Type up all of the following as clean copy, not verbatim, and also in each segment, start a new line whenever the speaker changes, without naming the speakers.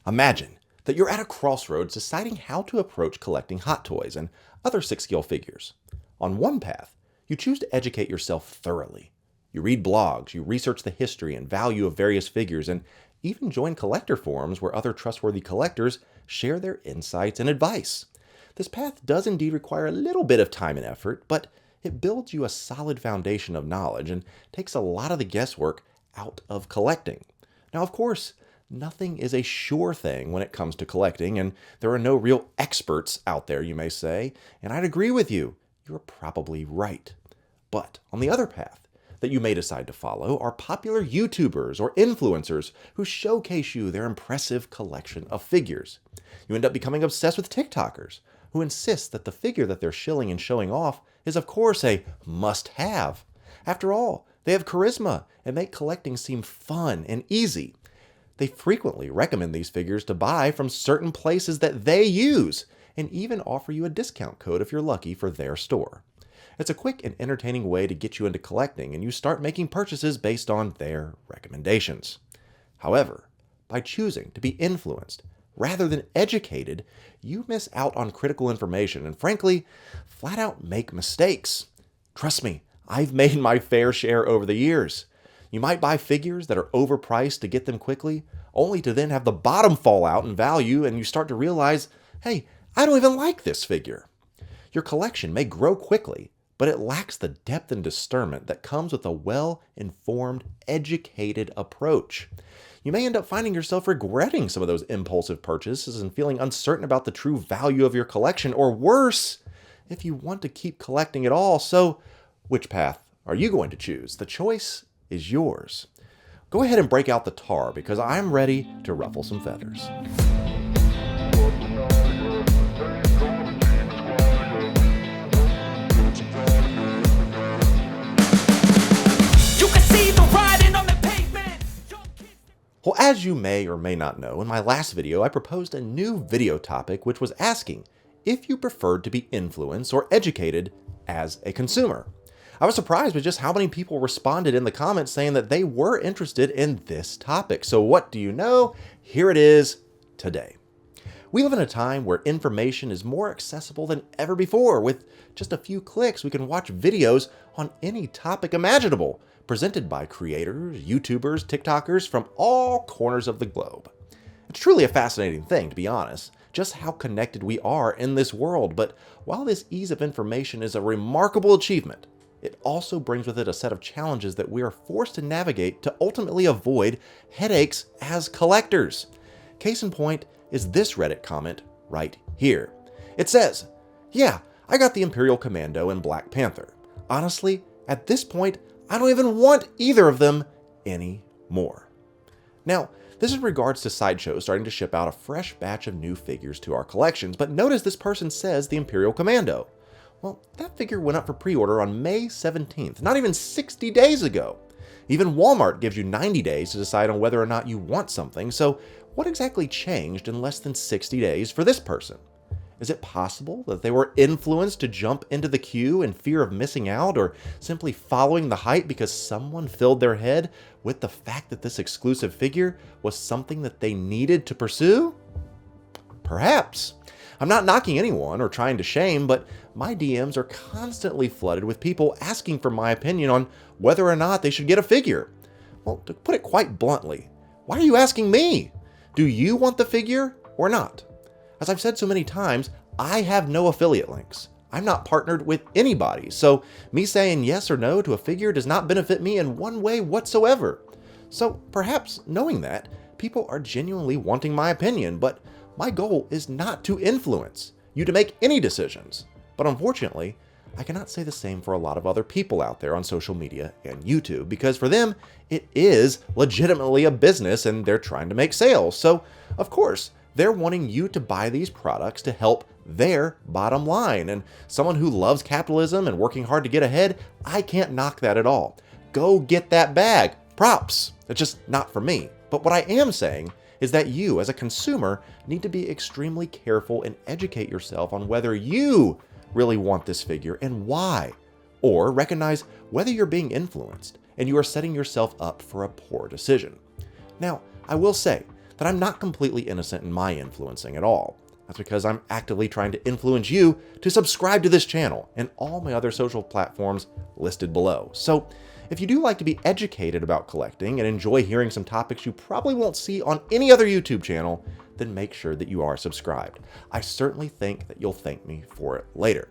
Imagine that you're at a crossroads deciding how to approach collecting hot toys and other six-scale figures. On one path, you choose to educate yourself thoroughly. You read blogs, you research the history and value of various figures, and even join collector forums where other trustworthy collectors share their insights and advice. This path does indeed require a little bit of time and effort, but it builds you a solid foundation of knowledge and takes a lot of the guesswork out of collecting. Now, of course, nothing is a sure thing when it comes to collecting, and there are no real experts out there, you may say, and I'd agree with you. You're probably right. But on the other path that you may decide to follow are popular YouTubers or influencers who showcase you their impressive collection of figures. You end up becoming obsessed with TikTokers who insist that the figure that they're shilling and showing off is, of course, a must-have. After all, they have charisma and make collecting seem fun and easy. They frequently recommend these figures to buy from certain places that they use, and even offer you a discount code if you're lucky for their store. It's a quick and entertaining way to get you into collecting, and you start making purchases based on their recommendations. However, by choosing to be influenced rather than educated, you miss out on critical information and, frankly, flat out make mistakes. Trust me, I've made my fair share over the years. You might buy figures that are overpriced to get them quickly, only to then have the bottom fall out in value and you start to realize, hey, I don't even like this figure. Your collection may grow quickly, but it lacks the depth and discernment that comes with a well-informed, educated approach. You may end up finding yourself regretting some of those impulsive purchases and feeling uncertain about the true value of your collection, or worse, if you want to keep collecting at all. So, which path are you going to choose? The choice is yours. Go ahead and break out the tar because I'm ready to ruffle some feathers. Well, as you may or may not know, in my last video, I proposed a new video topic which was asking if you preferred to be influenced or educated as a consumer. I was surprised with just how many people responded in the comments saying that they were interested in this topic. So what do you know? Here it is today. We live in a time where information is more accessible than ever before. With just a few clicks, we can watch videos on any topic imaginable, presented by creators, YouTubers, TikTokers from all corners of the globe. It's truly a fascinating thing, to be honest, just how connected we are in this world. But while this ease of information is a remarkable achievement, it also brings with it a set of challenges that we are forced to navigate to ultimately avoid headaches as collectors. Case in point is this Reddit comment right here. It says, "Yeah, I got the Imperial Commando and Black Panther. Honestly, at this point, I don't even want either of them anymore." Now, this is in regards to Sideshow starting to ship out a fresh batch of new figures to our collections, but notice this person says the Imperial Commando. Well, that figure went up for pre-order on May 17th, not even 60 days ago. Even Walmart gives you 90 days to decide on whether or not you want something, so what exactly changed in less than 60 days for this person? Is it possible that they were influenced to jump into the queue in fear of missing out, or simply following the hype because someone filled their head with the fact that this exclusive figure was something that they needed to pursue? Perhaps. I'm not knocking anyone or trying to shame, but my DMs are constantly flooded with people asking for my opinion on whether or not they should get a figure. Well, to put it quite bluntly, why are you asking me? Do you want the figure or not? As I've said so many times, I have no affiliate links. I'm not partnered with anybody, so me saying yes or no to a figure does not benefit me in one way whatsoever. So perhaps knowing that, people are genuinely wanting my opinion, but my goal is not to influence you to make any decisions. But unfortunately, I cannot say the same for a lot of other people out there on social media and YouTube, because for them, it is legitimately a business and they're trying to make sales. So, of course, they're wanting you to buy these products to help their bottom line. And someone who loves capitalism and working hard to get ahead, I can't knock that at all. Go get that bag. Props. It's just not for me. But what I am saying is that you, as a consumer, need to be extremely careful and educate yourself on whether you really want this figure and why, or recognize whether you're being influenced and you are setting yourself up for a poor decision. Now, I will say that I'm not completely innocent in my influencing at all. That's because I'm actively trying to influence you to subscribe to this channel and all my other social platforms listed below. So if you do like to be educated about collecting and enjoy hearing some topics you probably won't see on any other YouTube channel, then make sure that you are subscribed. I certainly think that you'll thank me for it later.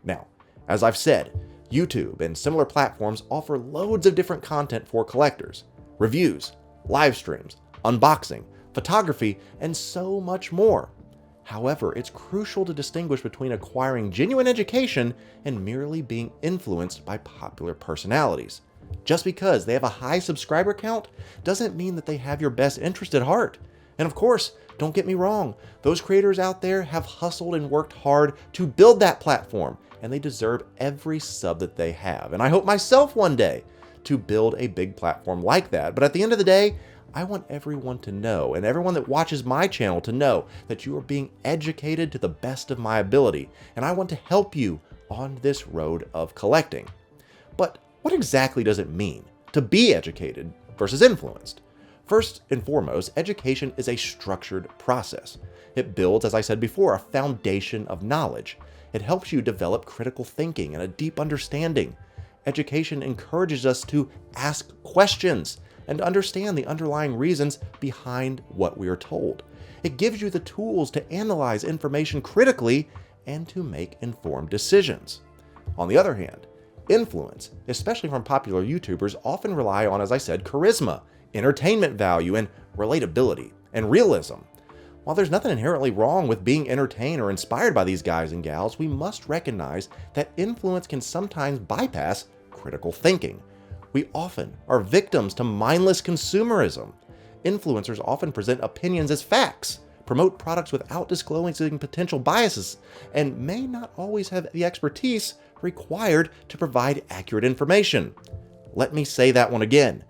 Now, as I've said, YouTube and similar platforms offer loads of different content for collectors: reviews, live streams, unboxing, photography, and so much more. However, it's crucial to distinguish between acquiring genuine education and merely being influenced by popular personalities. Just because they have a high subscriber count doesn't mean that they have your best interest at heart. And of course, don't get me wrong, those creators out there have hustled and worked hard to build that platform, and they deserve every sub that they have. And I hope myself one day to build a big platform like that. But at the end of the day, I want everyone to know, and everyone that watches my channel to know, that you are being educated to the best of my ability, and I want to help you on this road of collecting. But what exactly does it mean to be educated versus influenced? First and foremost, education is a structured process. It builds, as I said before, a foundation of knowledge. It helps you develop critical thinking and a deep understanding. Education encourages us to ask questions and to understand the underlying reasons behind what we are told. It gives you the tools to analyze information critically and to make informed decisions. On the other hand, influence, especially from popular YouTubers, often rely on, as I said, charisma, entertainment value, and relatability, and realism. While there's nothing inherently wrong with being entertained or inspired by these guys and gals, we must recognize that influence can sometimes bypass critical thinking. We often are victims to mindless consumerism. Influencers often present opinions as facts, promote products without disclosing potential biases, and may not always have the expertise required to provide accurate information. Let me say that one again.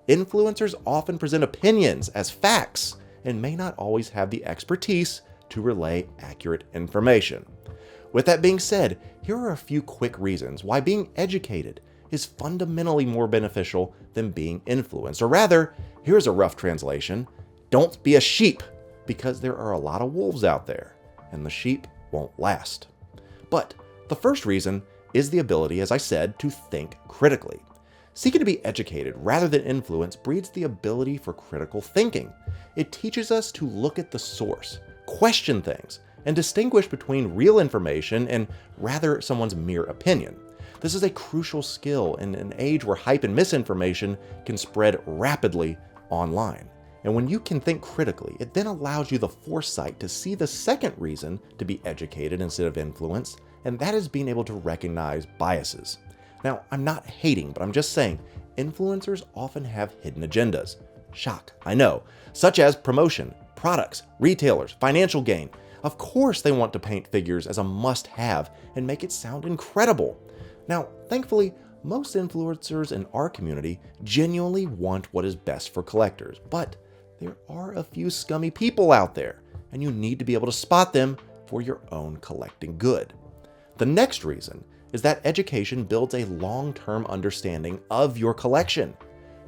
Influencers often present opinions as facts and may not always have the expertise to relay accurate information. With that being said, here are a few quick reasons why being educated is fundamentally more beneficial than being influenced. Or rather, here's a rough translation: don't be a sheep, because there are a lot of wolves out there, and the sheep won't last. But the first reason is the ability, as I said, to think critically. Seeking to be educated rather than influenced breeds the ability for critical thinking. It teaches us to look at the source, question things, and distinguish between real information and rather someone's mere opinion. This is a crucial skill in an age where hype and misinformation can spread rapidly online. And when you can think critically, it then allows you the foresight to see the second reason to be educated instead of influenced, and that is being able to recognize biases. Now, I'm not hating, but I'm just saying influencers often have hidden agendas. Shock, I know, such as promotion, products, retailers, financial gain. Of course they want to paint figures as a must-have and make it sound incredible. Now, thankfully, most influencers in our community genuinely want what is best for collectors, but there are a few scummy people out there, and you need to be able to spot them for your own collecting good. The next reason is that education builds a long-term understanding of your collection.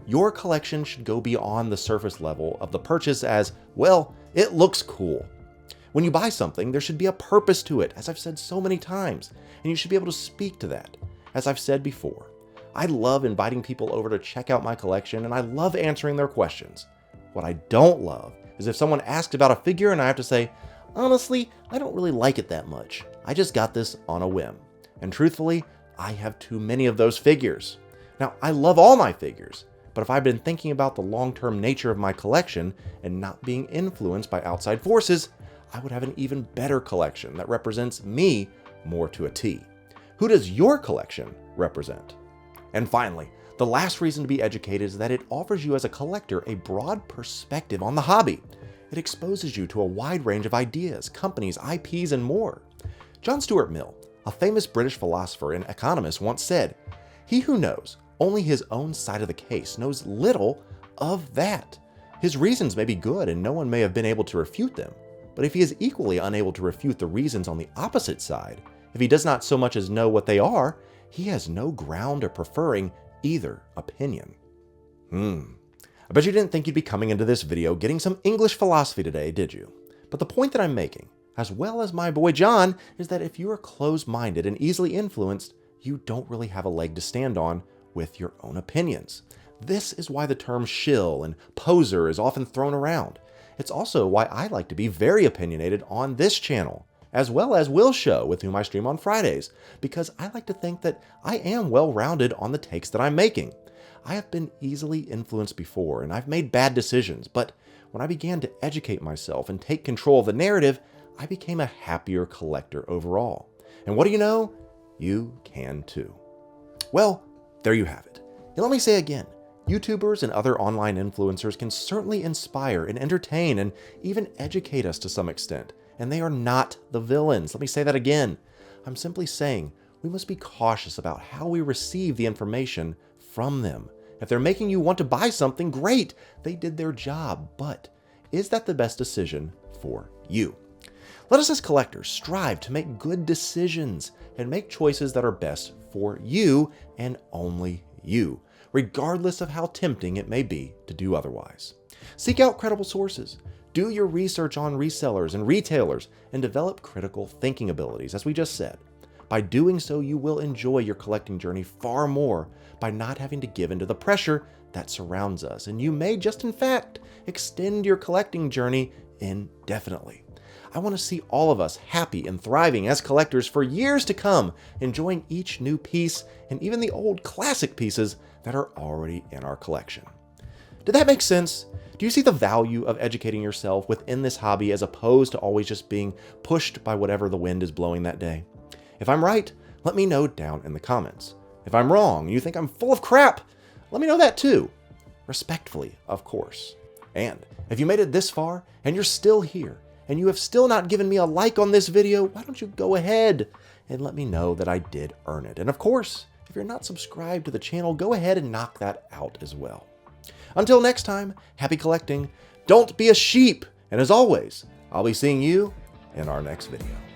Your collection should go beyond the surface level of the purchase as, well, it looks cool. When you buy something, there should be a purpose to it, as I've said so many times, and you should be able to speak to that. As I've said before, I love inviting people over to check out my collection, and I love answering their questions. What I don't love is if someone asks about a figure and I have to say, honestly, I don't really like it that much. I just got this on a whim. And truthfully, I have too many of those figures. Now, I love all my figures, but if I've been thinking about the long-term nature of my collection and not being influenced by outside forces, I would have an even better collection that represents me more to a T. Who does your collection represent? And finally, the last reason to be educated is that it offers you as a collector a broad perspective on the hobby. It exposes you to a wide range of ideas, companies, IPs, and more. John Stuart Mill, a famous British philosopher and economist, once said, "He who knows only his own side of the case knows little of that." His reasons may be good and no one may have been able to refute them, but if he is equally unable to refute the reasons on the opposite side, if he does not so much as know what they are, he has no ground of preferring either opinion. I bet you didn't think you'd be coming into this video getting some English philosophy today, did you? But the point that I'm making, as well as my boy John, is that if you are closed-minded and easily influenced, you don't really have a leg to stand on with your own opinions. This is why the term shill and poser is often thrown around. It's also why I like to be very opinionated on this channel, as well as Will's show, with whom I stream on Fridays, because I like to think that I am well-rounded on the takes that I'm making. I have been easily influenced before, and I've made bad decisions, but when I began to educate myself and take control of the narrative, I became a happier collector overall. And what do you know? You can too. Well, there you have it. And let me say again, YouTubers and other online influencers can certainly inspire and entertain and even educate us to some extent, and they are not the villains. Let me say that again. I'm simply saying we must be cautious about how we receive the information from them. If they're making you want to buy something, great, they did their job, but is that the best decision for you? Let us as collectors strive to make good decisions and make choices that are best for you and only you, regardless of how tempting it may be to do otherwise. Seek out credible sources, do your research on resellers and retailers, and develop critical thinking abilities, as we just said. By doing so, you will enjoy your collecting journey far more by not having to give into the pressure that surrounds us, and you may just in fact extend your collecting journey indefinitely. I want to see all of us happy and thriving as collectors for years to come, enjoying each new piece and even the old classic pieces that are already in our collection. Did that make sense? Do you see the value of educating yourself within this hobby as opposed to always just being pushed by whatever the wind is blowing that day? If I'm right, let me know down in the comments. If I'm wrong, you think I'm full of crap, let me know that too. Respectfully, of course. And if you made it this far and you're still here and you have still not given me a like on this video, why don't you go ahead and let me know that I did earn it. And of course, if you're not subscribed to the channel, go ahead and knock that out as well. Until next time, happy collecting, don't be a sheep, and as always, I'll be seeing you in our next video.